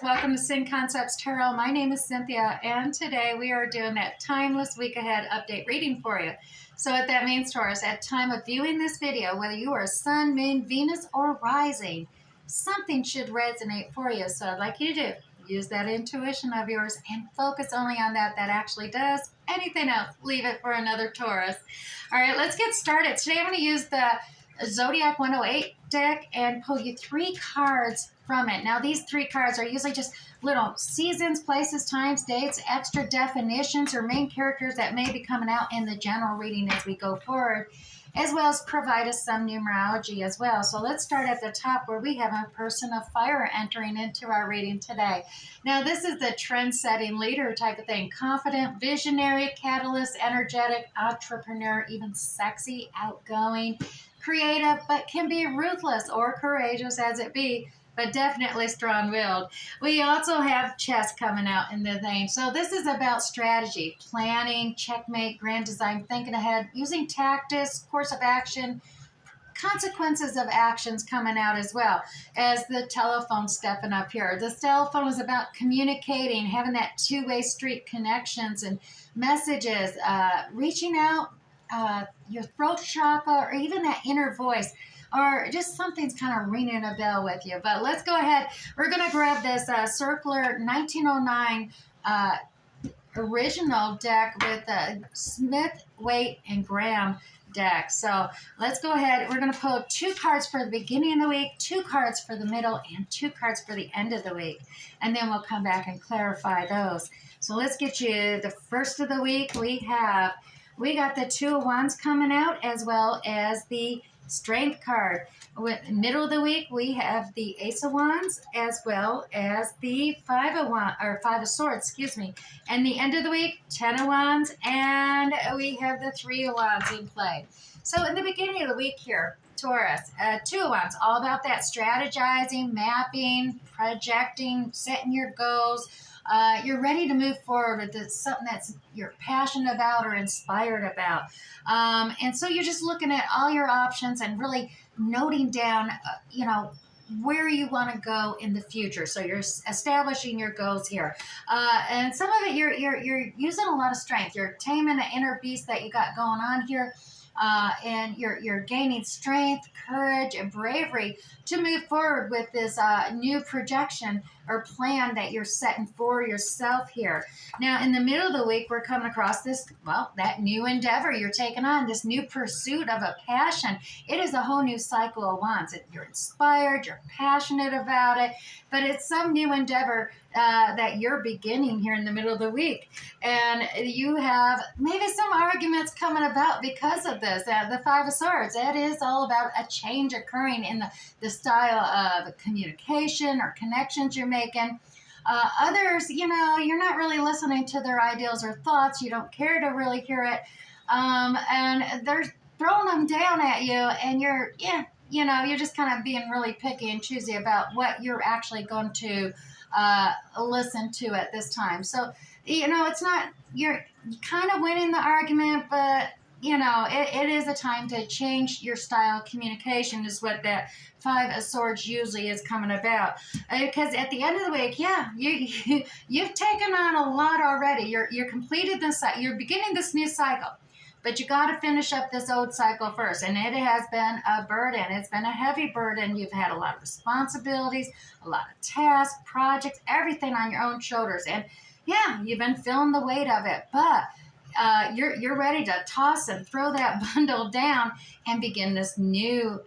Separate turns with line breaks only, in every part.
welcome to Sin Concepts Tarot. My name is Cynthia, and today we are doing that timeless week ahead update reading for you. So what that means, Taurus, at time of viewing this video, whether you are Sun, Moon, Venus, or Rising, something should resonate for you. So I'd like you to use that intuition of yours and focus only on that actually does. Anything else, leave it for another Taurus. All right, let's get started. Today I'm going to use the Zodiac 108 deck and pull you 3 cards from it. Now these 3 cards are usually just little seasons, places, times, dates, extra definitions, or main characters that may be coming out in the general reading as we go forward, as well as provide us some numerology as well. So let's start at the top where we have a person of fire entering into our reading today. Now this is the trend-setting leader type of thing. Confident, visionary, catalyst, energetic, entrepreneur, even sexy, outgoing, creative, but can be ruthless or courageous as it be, but definitely strong-willed. We also have chess coming out in the name. So this is about strategy, planning, checkmate, grand design, thinking ahead, using tactics, course of action, consequences of actions coming out as well as the telephone stepping up here. The telephone is about communicating, having that two-way street connections and messages, reaching out, your throat chakra, or even that inner voice, or just something's kind of ringing a bell with you. But let's go ahead. We're going to grab this Circular 1909 original deck with Smith, Waite, and Graham deck. So let's go ahead. We're going to pull 2 cards for the beginning of the week, 2 cards for the middle, and 2 cards for the end of the week. And then we'll come back and clarify those. So let's get you the first of the week. We got the 2 of Wands coming out, as well as the Strength card. With middle of the week, we have the Ace of Wands, as well as the 5 of Swords, excuse me. And the end of the week, 10 of Wands, and we have the 3 of Wands in play. So in the beginning of the week here, Taurus, 2 of Wands, all about that strategizing, mapping, projecting, setting your goals. You're ready to move forward with something that's you're passionate about or inspired about. And so you're just looking at all your options and really noting down, where you want to go in the future. So you're establishing your goals here. And some of it, you're using a lot of strength. You're taming the inner beast that you got going on here. And you're gaining strength, courage, and bravery to move forward with this new projection or plan that you're setting for yourself here. Now, in the middle of the week, we're coming across this, that new endeavor you're taking on, this new pursuit of a passion. It is a whole new cycle of wands. You're inspired, you're passionate about it, but it's some new endeavor that you're beginning here in the middle of the week. And you have maybe some arguments coming about because of this. The 5 of Swords, that is all about a change occurring in the style of communication or connections you're making. Others, you're not really listening to their ideals or thoughts. You don't care to really hear it. And they're throwing them down at you, and you're just kind of being really picky and choosy about what you're actually going to listen to at this time. So, it's not, you're kind of winning the argument, but it is a time to change your style of communication is what that 5 of Swords usually is coming about. Because at the end of the week, you've taken on a lot already. You're completed this, you're beginning this new cycle, but you got to finish up this old cycle first. And it has been a burden. It's been a heavy burden. You've had a lot of responsibilities, a lot of tasks, projects, everything on your own shoulders. And you've been feeling the weight of it, but you're ready to toss and throw that bundle down and begin this new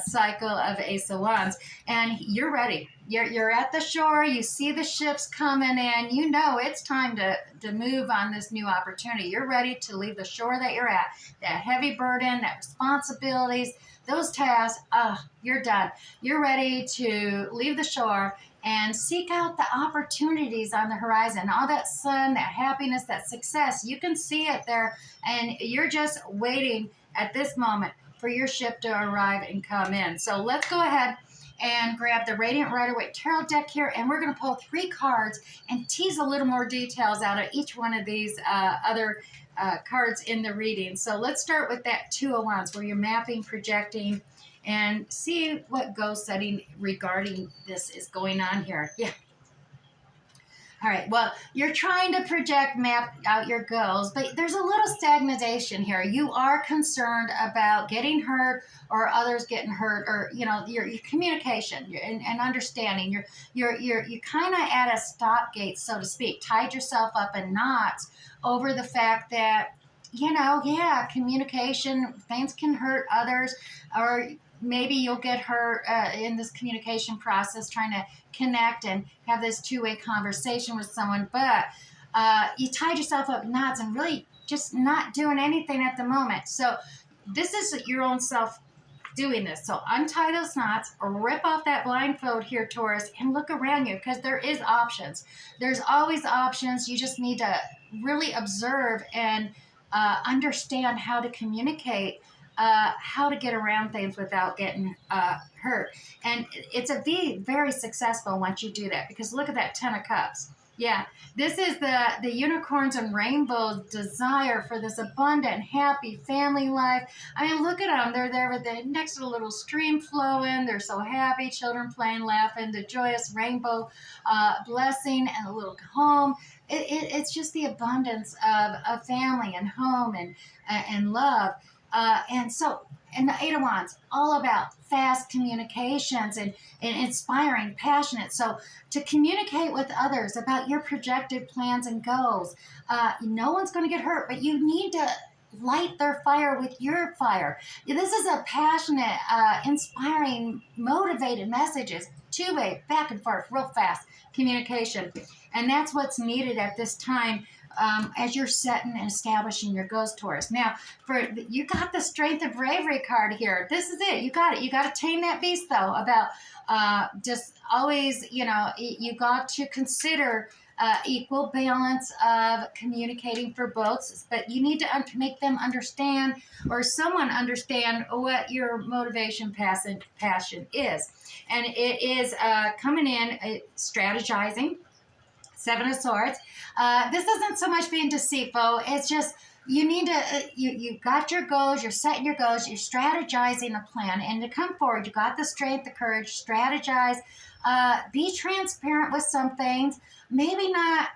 cycle of Ace of Wands. And you're ready. You're at the shore. You see the ships coming in. It's time to move on this new opportunity. You're ready to leave the shore that you're at. That heavy burden, that responsibilities, those tasks, you're done. You're ready to leave the shore and seek out the opportunities on the horizon. All that sun, that happiness, that success, you can see it there, and you're just waiting at this moment for your ship to arrive and come in. So let's go ahead and grab the Radiant Rider-Waite Tarot deck here, and we're going to pull 3 cards and tease a little more details out of each one of these other cards in the reading. So let's start with that 2 of Wands where you're mapping, projecting, and see what goal setting regarding this is going on here. All right. Well, you're trying to map out your goals, but there's a little stagnation here. You are concerned about getting hurt or others getting hurt, or your communication and understanding. You kind of at a stop gate, so to speak. Tied yourself up in knots over the fact that yeah, communication, things can hurt others, or maybe you'll get hurt in this communication process trying to connect and have this two-way conversation with someone, but you tied yourself up in knots and really just not doing anything at the moment. So this is your own self doing this. So untie those knots, or rip off that blindfold here, Taurus, and look around you, because there is options. There's always options. You just need to really observe and understand how to communicate, how to get around things without getting hurt. And it's a very successful once you do that, because look at that 10 of Cups. Yeah, this is the unicorns and rainbows desire for this abundant, happy family life. I mean, look at them. They're there with next to a little stream flowing. They're so happy, children playing, laughing, the joyous rainbow blessing, and a little home. It's just the abundance of family and home and love. And the Eight of Wands, all about fast communications and inspiring, passionate. So to communicate with others about your projected plans and goals, no one's going to get hurt, but you need to light their fire with your fire. This is a passionate, inspiring, motivated messages, two-way, back and forth, real fast communication. And that's what's needed at this time. As you're setting and establishing your goals, Taurus. Now, you got the Strength and Bravery card here. This is it. You got it. You got to tame that beast, though. About just always, you got to consider equal balance of communicating for both, but you need to make them understand, or someone understand, what your motivation, passion is. And it is coming in, strategizing. Seven of Swords. This isn't so much being deceitful. It's just you need to, you got your goals, you're setting your goals, you're strategizing a plan, and to come forward, you got the strength, the courage, strategize, be transparent with some things, maybe not,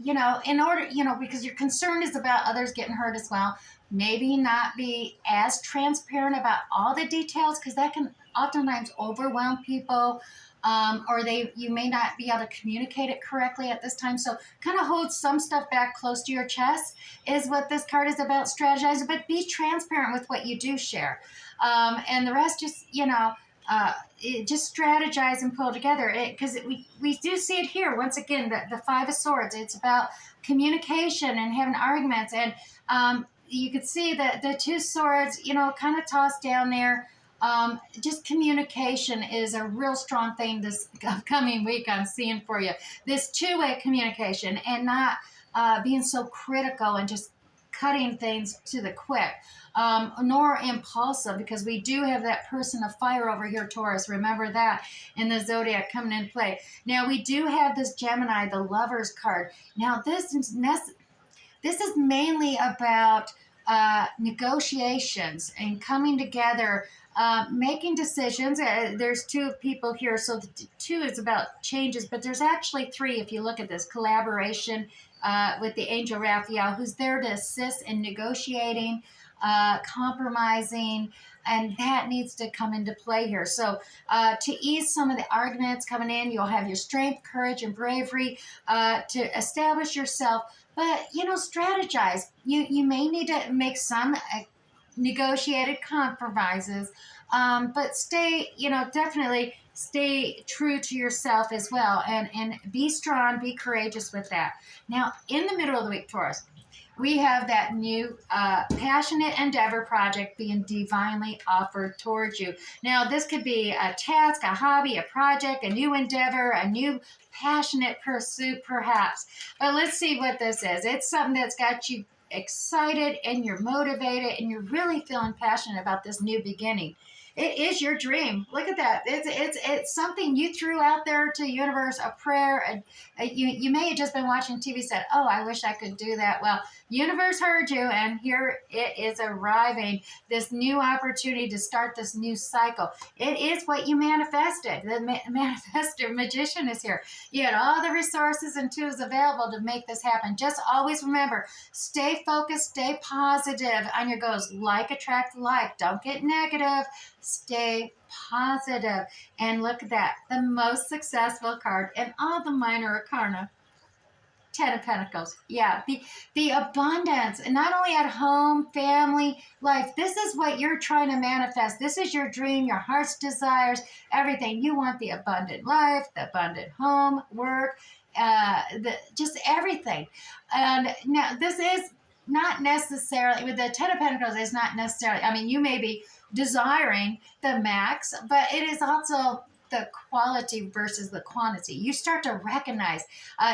in order, because your concern is about others getting hurt as well, maybe not be as transparent about all the details, because that can oftentimes overwhelm people. Or you may not be able to communicate it correctly at this time. So kind of hold some stuff back close to your chest is what this card is about, strategizing, but be transparent with what you do share. And the rest just, just strategize and pull together. Because we do see it here. Once again, the Five of Swords, it's about communication and having arguments. And you could see that the Two Swords, kind of tossed down there. Just communication is a real strong thing this upcoming week I'm seeing for you. This two-way communication, and not being so critical and just cutting things to the quick, nor impulsive, because we do have that person of fire over here, Taurus. Remember that in the zodiac coming in play. Now we do have this Gemini, the Lovers card. Now this is mainly about negotiations and coming together, making decisions. There's two people here, so the two is about changes, but there's actually three if you look at this collaboration with the angel Raphael, who's there to assist in negotiating, compromising, and that needs to come into play here. So to ease some of the arguments coming in, you'll have your strength, courage, and bravery to establish yourself. But, strategize. You may need to make some negotiated compromises, but stay, definitely stay true to yourself as well, and be strong, be courageous with that. Now, in the middle of the week, Taurus, we have that new passionate endeavor project being divinely offered towards you. Now, this could be a task, a hobby, a project, a new endeavor, a new passionate pursuit, perhaps. But let's see what this is. It's something that's got you excited, and you're motivated, and you're really feeling passionate about this new beginning. It is your dream. Look at that. It's something you threw out there to the universe, a prayer. You may have just been watching TV, said, "Oh, I wish I could do that." Well, universe heard you, and here it is arriving. This new opportunity to start this new cycle. It is what you manifested. The manifestor magician is here. You had all the resources and tools available to make this happen. Just always remember, stay focused, stay positive on your goals. Like attracts like. Don't get negative. Stay positive. And look at that. The most successful card in all the minor arcana. Ten of Pentacles. Yeah, the abundance, and not only at home, family, life. This is what you're trying to manifest. This is your dream, your heart's desires, everything. You want the abundant life, the abundant home, work, just everything. And now this is not necessarily with the Ten of Pentacles. It's not necessarily. I mean, you may be desiring the max, but it is also the quality versus the quantity. You start to recognize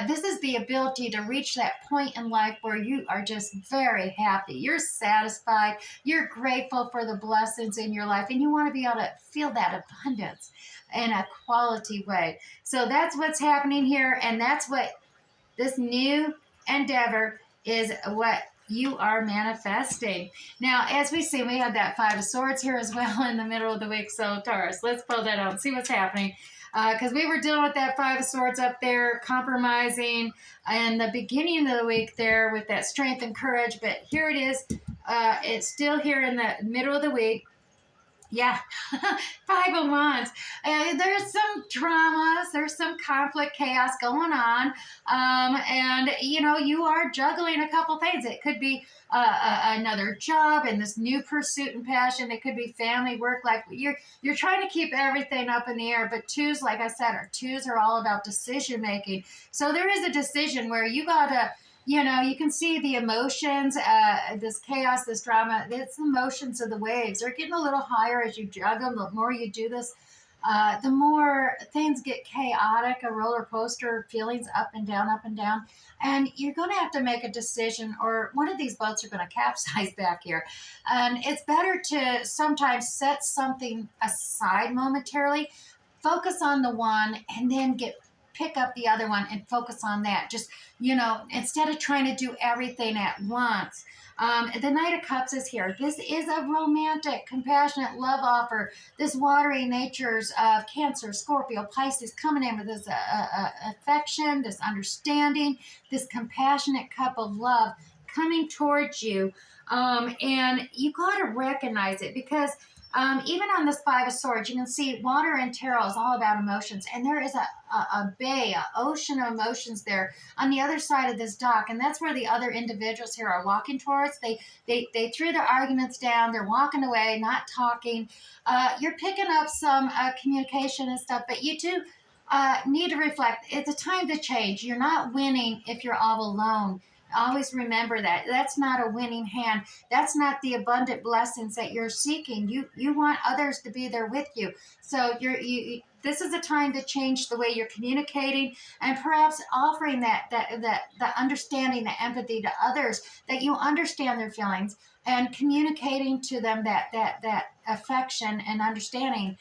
this is the ability to reach that point in life where you are just very happy. You're satisfied. You're grateful for the blessings in your life, and you want to be able to feel that abundance in a quality way. So that's what's happening here, and that's what this new endeavor is, what you are manifesting. Now, as we see, we have that Five of Swords here as well in the middle of the week. So, Taurus, let's pull that out and see what's happening. Because we were dealing with that Five of Swords up there, compromising in the beginning of the week there with that strength and courage. But here it is. It's still here in the middle of the week. Yeah, Five of Wands. There's some dramas, there's some conflict, chaos going on, and you are juggling a couple things. It could be another job and this new pursuit and passion. It could be family, work life. You're trying to keep everything up in the air. But twos, like I said, twos are all about decision making. So there is a decision where you gotta. You can see the emotions, this chaos, this drama. It's emotions of the waves. They're getting a little higher as you juggle. The more you do this, the more things get chaotic, a roller coaster, feelings up and down, up and down. And you're going to have to make a decision, or one of these boats are going to capsize back here. And it's better to sometimes set something aside momentarily, focus on the one, and then pick up the other one and focus on that. Just, instead of trying to do everything at once. The Knight of Cups is here. This is a romantic, compassionate love offer. This watery natures of Cancer, Scorpio, Pisces coming in with this affection, this understanding, this compassionate cup of love coming towards you. And you got to recognize it, because even on this Five of Swords, you can see water and tarot is all about emotions. And there is a bay, an ocean of emotions there on the other side of this dock. And that's where the other individuals here are walking towards. They threw their arguments down. They're walking away, not talking. You're picking up some communication and stuff, but you do need to reflect. It's a time to change. You're not winning if you're all alone. Always remember that. That's not a winning hand. That's not the abundant blessings that you're seeking. You want others to be there with you. So this is a time to change the way you're communicating, and perhaps offering the understanding, the empathy to others, that you understand their feelings, and communicating to them that affection and understanding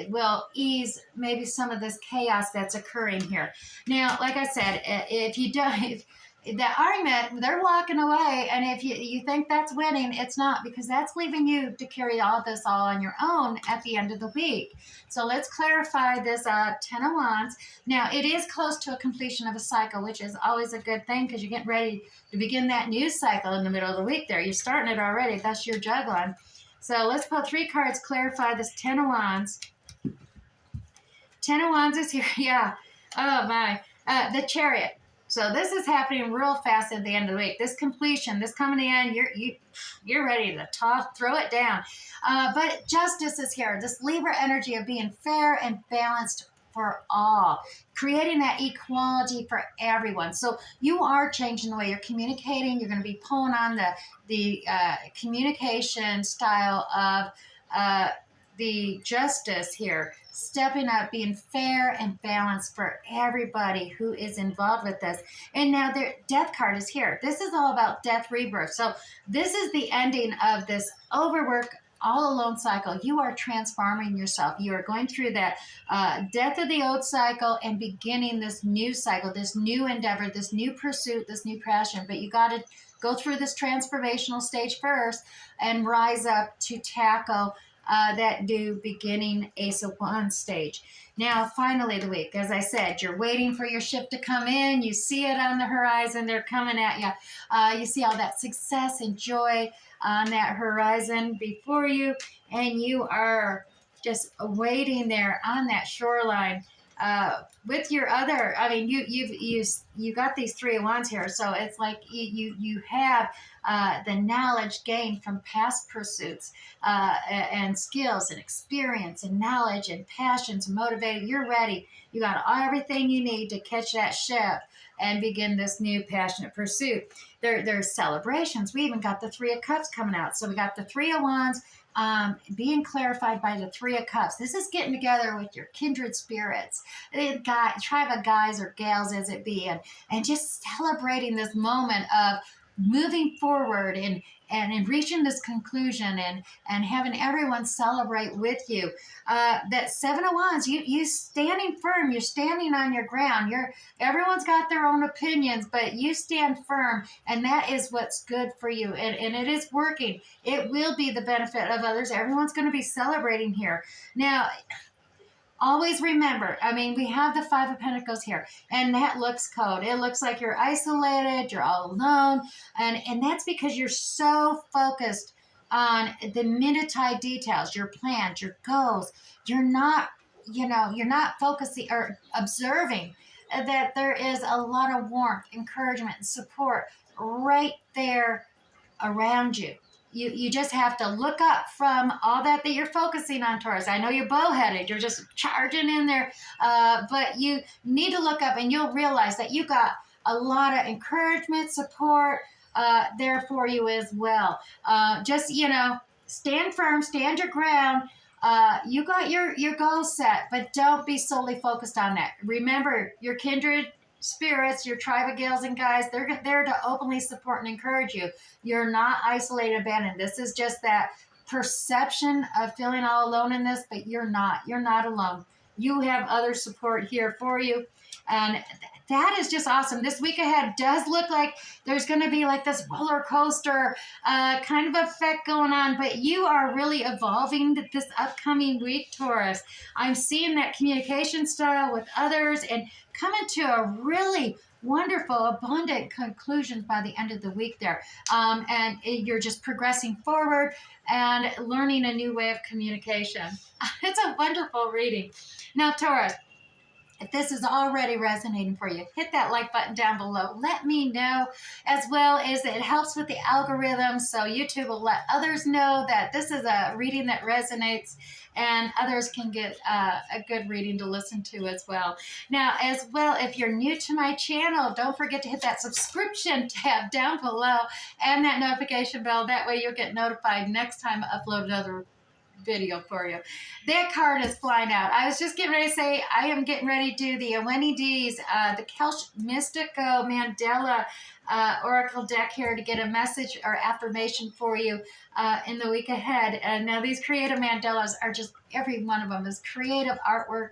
will ease maybe some of this chaos that's occurring here. Now, like I said, if you don't, the argument, they're walking away, and if you think that's winning, it's not, because that's leaving you to carry all this all on your own at the end of the week. So let's clarify this Ten of Wands. Now, it is close to a completion of a cycle, which is always a good thing, because you're getting ready to begin that new cycle in the middle of the week there. You're starting it already. That's your juggling. So let's pull 3 cards, clarify this Ten of Wands. Ten of Wands is here. Yeah. Oh, my. The Chariot. So this is happening real fast at the end of the week. This completion, this coming in, you're ready to throw it down. But justice is here. This Libra energy of being fair and balanced for all, creating that equality for everyone. So you are changing the way you're communicating. You're going to be pulling on the communication style of the justice here, stepping up, being fair and balanced for everybody who is involved with this. And now the Death card is here. This is all about death, rebirth. So this is the ending of this overwork, all alone cycle. You are transforming yourself. You are going through that death of the old cycle and beginning this new cycle, this new endeavor, this new pursuit, this new passion. But you got to go through this transformational stage first and rise up to tackle that new beginning Ace of Wands stage. Now, finally, the week, as I said, you're waiting for your ship to come in. You see it on the horizon. They're coming at you. You see all that success and joy on that horizon before you, and you are just waiting there on that shoreline with your other. I mean, you got these Three of Wands here, so it's like you have the knowledge gained from past pursuits and skills and experience and knowledge and passions motivated. You're ready. You got everything you need to catch that ship and begin this new passionate pursuit. There's celebrations. We even got the Three of Cups coming out. So we got the Three of Wands being clarified by the Three of Cups. This is getting together with your kindred spirits, tribe of guys or gals as it be, and just celebrating this moment of moving forward and reaching this conclusion and having everyone celebrate with you. That Seven of Wands, you standing firm, you're standing on your ground. Everyone's got their own opinions, but you stand firm, and that is what's good for you. And it is working. It will be the benefit of others. Everyone's going to be celebrating here. Now, always remember, I mean, we have the Five of Pentacles here, and that looks cold. It looks like you're isolated, you're all alone, and that's because you're so focused on the minutiae details, your plans, your goals. You're not focusing or observing that there is a lot of warmth, encouragement, and support right there around you. You just have to look up from all that you're focusing on, Taurus. I know you're bowheaded. You're just charging in there. But you need to look up and you'll realize that you got a lot of encouragement, support there for you as well. Just, stand firm, stand your ground. You got your goals set, but don't be solely focused on that. Remember, your kindred spirits, your tribe of gals and guys, they're there to openly support and encourage you. You're not isolated, abandoned. This is just that perception of feeling all alone in this, but you're not. You're not alone. You have other support here for you. And that is just awesome. This week ahead does look like there's going to be like this roller coaster kind of effect going on, but you are really evolving this upcoming week, Taurus. I'm seeing that communication style with others and coming to a really wonderful, abundant conclusion by the end of the week there. And you're just progressing forward and learning a new way of communication. It's a wonderful reading. Now, Taurus, if this is already resonating for you, hit that like button down below. Let me know, as well as it helps with the algorithm, so YouTube will let others know that this is a reading that resonates and others can get a good reading to listen to as well. Now, as well, if you're new to my channel, don't forget to hit that subscription tab down below and that notification bell. That way you'll get notified next time I upload another video for you. That card is flying out. I was just getting ready to say I am getting ready to do the Aweni D's, the Kelch Mystico Mandela Oracle deck here to get a message or affirmation for you in the week ahead. And now these creative mandalas are just, every one of them is creative artwork.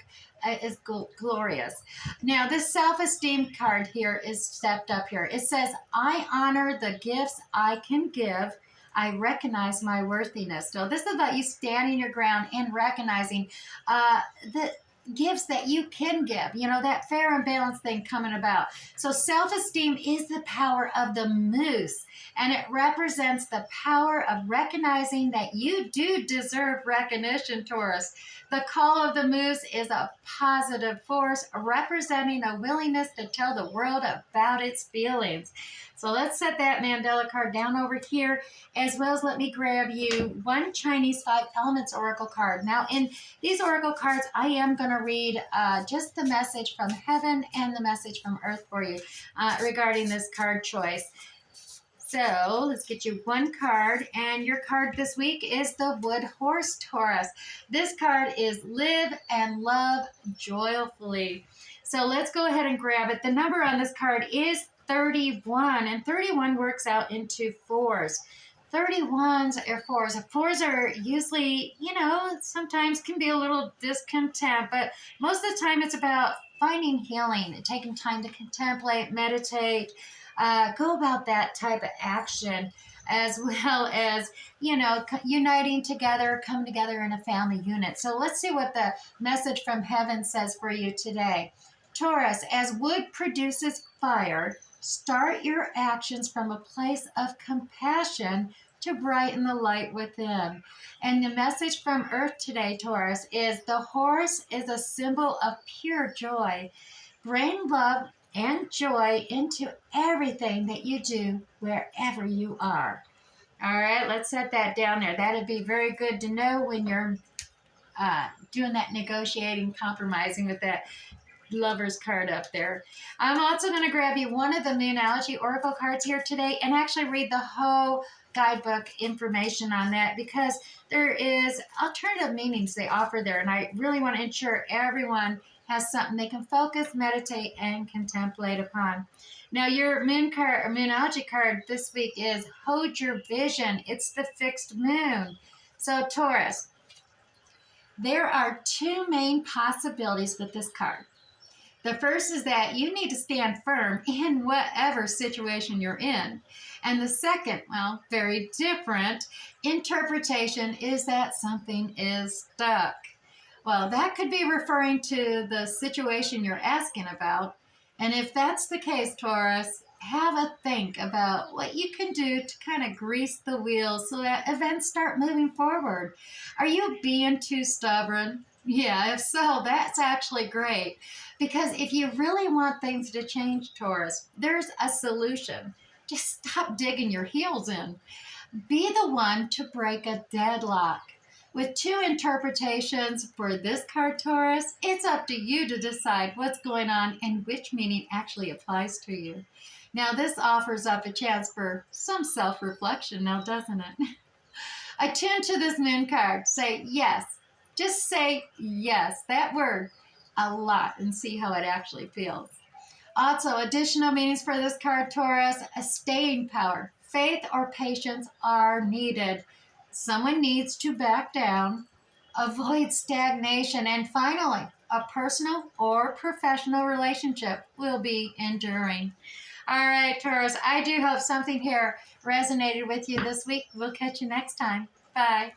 Is glorious. Now, this self-esteem card here is stepped up here. It says, I honor the gifts I can give. I recognize my worthiness. So this is about you standing your ground and recognizing the gifts that you can give, that fair and balanced thing coming about. So self-esteem is the power of the moose, and it represents the power of recognizing that you do deserve recognition, Taurus. The call of the moose is a positive force representing a willingness to tell the world about its feelings. So let's set that Mandela card down over here, as well as let me grab you one Chinese 5 Elements Oracle card. Now, in these Oracle cards, I am going to read just the message from heaven and the message from earth for you regarding this card choice. So let's get you one card, and your card this week is the Wood Horse, Taurus. This card is Live and Love Joyfully. So let's go ahead and grab it. The number on this card is 31, and 31 works out into fours. 31s or 4s. Fours are usually, sometimes can be a little discontent, but most of the time it's about finding healing, taking time to contemplate, meditate, go about that type of action, as well as, uniting together, come together in a family unit. So let's see what the message from heaven says for you today. Taurus, as wood produces fire, start your actions from a place of compassion to brighten the light within. And the message from Earth today, Taurus, is the horse is a symbol of pure joy. Bring love and joy into everything that you do wherever you are. All right, let's set that down there. That'd be very good to know when you're doing that negotiating, compromising with that Lover's card up there. I'm also going to grab you one of the Moonology Oracle cards here today and actually read the whole guidebook information on that, because there is alternative meanings they offer there, and I really want to ensure everyone has something they can focus, meditate, and contemplate upon. Now, your moon card, or Moonology card this week is Hold Your Vision. It's the fixed moon. So, Taurus, there are two main possibilities with this card. The first is that you need to stand firm in whatever situation you're in. And the second, well, very different interpretation is that something is stuck. Well, that could be referring to the situation you're asking about. And if that's the case, Taurus, have a think about what you can do to kind of grease the wheels so that events start moving forward. Are you being too stubborn? Yeah, if so, that's actually great. Because if you really want things to change, Taurus, there's a solution. Just stop digging your heels in. Be the one to break a deadlock. With two interpretations for this card, Taurus, it's up to you to decide what's going on and which meaning actually applies to you. Now, this offers up a chance for some self-reflection now, doesn't it? Attune to this moon card. Say yes. Just say yes, that word, a lot, and see how it actually feels. Also, additional meanings for this card, Taurus: a staying power. Faith or patience are needed. Someone needs to back down, avoid stagnation, and finally, a personal or professional relationship will be enduring. All right, Taurus, I do hope something here resonated with you this week. We'll catch you next time. Bye.